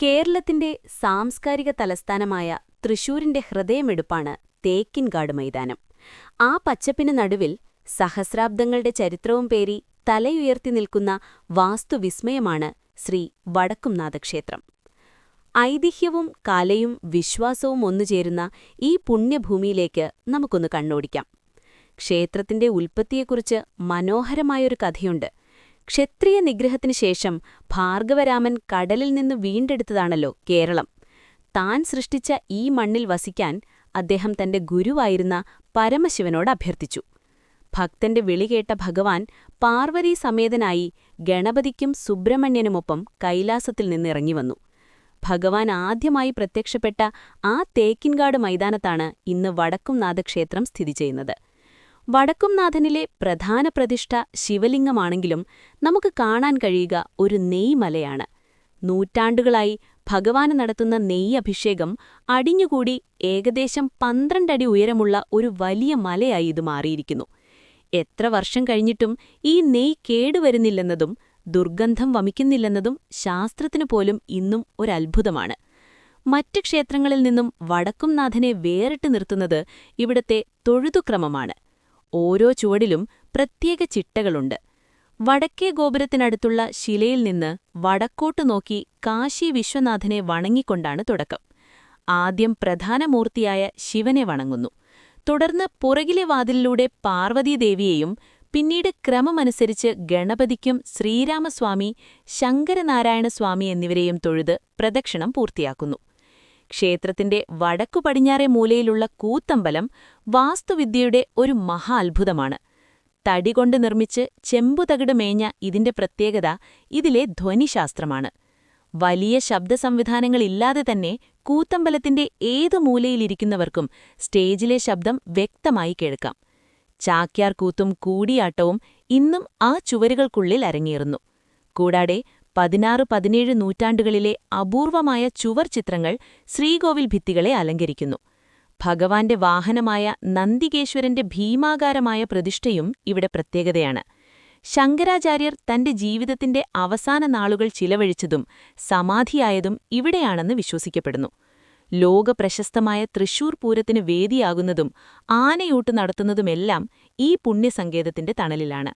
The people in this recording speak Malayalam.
കേരളത്തിന്റെ സാംസ്കാരിക തലസ്ഥാനമായ തൃശൂരിന്റെ ഹൃദയമെടുപ്പാണ് തേക്കിൻകാട് മൈതാനം. ആ പച്ചപ്പിന് നടുവിൽ സഹസ്രാബ്ദങ്ങളുടെ ചരിത്രവും പേറി തലയുയർത്തി നിൽക്കുന്ന വാസ്തുവിസ്മയമാണ് ശ്രീ വടക്കുംനാഥക്ഷേത്രം. ഐതിഹ്യവും കലയും വിശ്വാസവും ഒന്നുചേരുന്ന ഈ പുണ്യഭൂമിയിലേക്ക് നമുക്കൊന്ന് കണ്ണോടിക്കാം. ക്ഷേത്രത്തിന്റെ ഉൽപ്പത്തിയെക്കുറിച്ച് മനോഹരമായൊരു കഥയുണ്ട്. ക്ഷത്രിയ നിഗ്രഹത്തിനു ശേഷം ഭാർഗവരാമൻ കടലിൽ നിന്ന് വീണ്ടെടുത്തതാണല്ലോ കേരളം. താൻ സൃഷ്ടിച്ച ഈ മണ്ണിൽ വസിക്കാൻ അദ്ദേഹം തന്റെ ഗുരുവായിരുന്ന പരമശിവനോട് അഭ്യർത്ഥിച്ചു. ഭക്തന്റെ വിളികേട്ട ഭഗവാൻ പാർവതീ സമേതനായി ഗണപതിക്കും സുബ്രഹ്മണ്യനുമൊപ്പം കൈലാസത്തിൽ നിന്നിറങ്ങിവന്നു. ഭഗവാൻ ആദ്യമായി പ്രത്യക്ഷപ്പെട്ട ആ തേക്കിൻകാട് മൈതാനത്താണ് ഇന്ന് വടക്കുംനാഥക്ഷേത്രം സ്ഥിതി ചെയ്യുന്നത്. വടക്കുംനാഥനിലെ പ്രധാന പ്രതിഷ്ഠ ശിവലിംഗമാണെങ്കിലും നമുക്ക് കാണാൻ കഴിയുക ഒരു നെയ്മലയാണ്. നൂറ്റാണ്ടുകളായി ഭഗവാന് നടത്തുന്ന നെയ്യഭിഷേകം അടിഞ്ഞുകൂടി ഏകദേശം 12 അടി ഉയരമുള്ള ഒരു വലിയ മലയായി ഇത് മാറിയിരിക്കുന്നു. എത്ര വർഷം കഴിഞ്ഞിട്ടും ഈ നെയ്യ് കേടുവരുന്നില്ലെന്നതും ദുർഗന്ധം വമിക്കുന്നില്ലെന്നതും ശാസ്ത്രത്തിനു പോലും ഇന്നും ഒരത്ഭുതമാണ്. മറ്റ് ക്ഷേത്രങ്ങളിൽ നിന്നും വടക്കുംനാഥനെ വേറിട്ട് നിർത്തുന്നത് ഇവിടത്തെ തൊഴുതുക്രമമാണ്. ഓരോ ചുവടിലും പ്രത്യേക ചിട്ടകളുണ്ട്. വടക്കേ ഗോപുരത്തിനടുത്തുള്ള ശിലയിൽ നിന്ന് വടക്കോട്ടു നോക്കി കാശി വിശ്വനാഥനെ വണങ്ങിക്കൊണ്ടാണ് തുടക്കം. ആദ്യം പ്രധാന മൂർത്തിയായ ശിവനെ വണങ്ങുന്നു. തുടർന്ന് പുറകിലെ വാതിലിലൂടെ പാർവതീദേവിയെയും പിന്നീട് ക്രമമനുസരിച്ച് ഗണപതിക്കും ശ്രീരാമസ്വാമി, ശങ്കരനാരായണസ്വാമി എന്നിവരെയും തൊഴുത് പ്രദക്ഷിണം പൂർത്തിയാക്കുന്നു. ക്ഷേത്രത്തിന്റെ വടക്കു പടിഞ്ഞാറേ മൂലയിലുള്ള കൂത്തമ്പലം വാസ്തുവിദ്യയുടെ ഒരു മഹാ അത്ഭുതമാണ്. തടികൊണ്ട് നിർമ്മിച്ച് ചെമ്പുതകിട് മേഞ്ഞ ഇതിന്റെ പ്രത്യേകത ഇതിലെ ധ്വനിശാസ്ത്രമാണ്. വലിയ ശബ്ദസംവിധാനങ്ങളില്ലാതെ തന്നെ കൂത്തമ്പലത്തിന്റെ ഏതു മൂലയിലിരിക്കുന്നവർക്കും സ്റ്റേജിലെ ശബ്ദം വ്യക്തമായി കേൾക്കാം. ചാക്യാർ കൂത്തും കൂടിയാട്ടവും ഇന്നും ആ ചുവരുകൾക്കുള്ളിൽ അരങ്ങേറുന്നു. കൂടാതെ 16-17 നൂറ്റാണ്ടുകളിലെ അപൂർവമായ ചുവർ ചിത്രങ്ങൾ ശ്രീകോവിൽ ഭിത്തികളെ അലങ്കരിക്കുന്നു. ഭഗവാന്റെ വാഹനമായ നന്ദികേശ്വരന്റെ ഭീമാകാരമായ പ്രതിഷ്ഠയും ഇവിടെ പ്രത്യേകതയാണ്. ശങ്കരാചാര്യർ തന്റെ ജീവിതത്തിന്റെ അവസാന നാളുകൾ ചിലവഴിച്ചതും സമാധിയായതും ഇവിടെയാണെന്ന് വിശ്വസിക്കപ്പെടുന്നു. ലോകപ്രശസ്തമായ തൃശൂർ പൂരത്തിന് വേദിയാകുന്നതും ആനയൂട്ട് നടത്തുന്നതുമെല്ലാം ഈ പുണ്യസങ്കേതത്തിന്റെ തണലിലാണ്.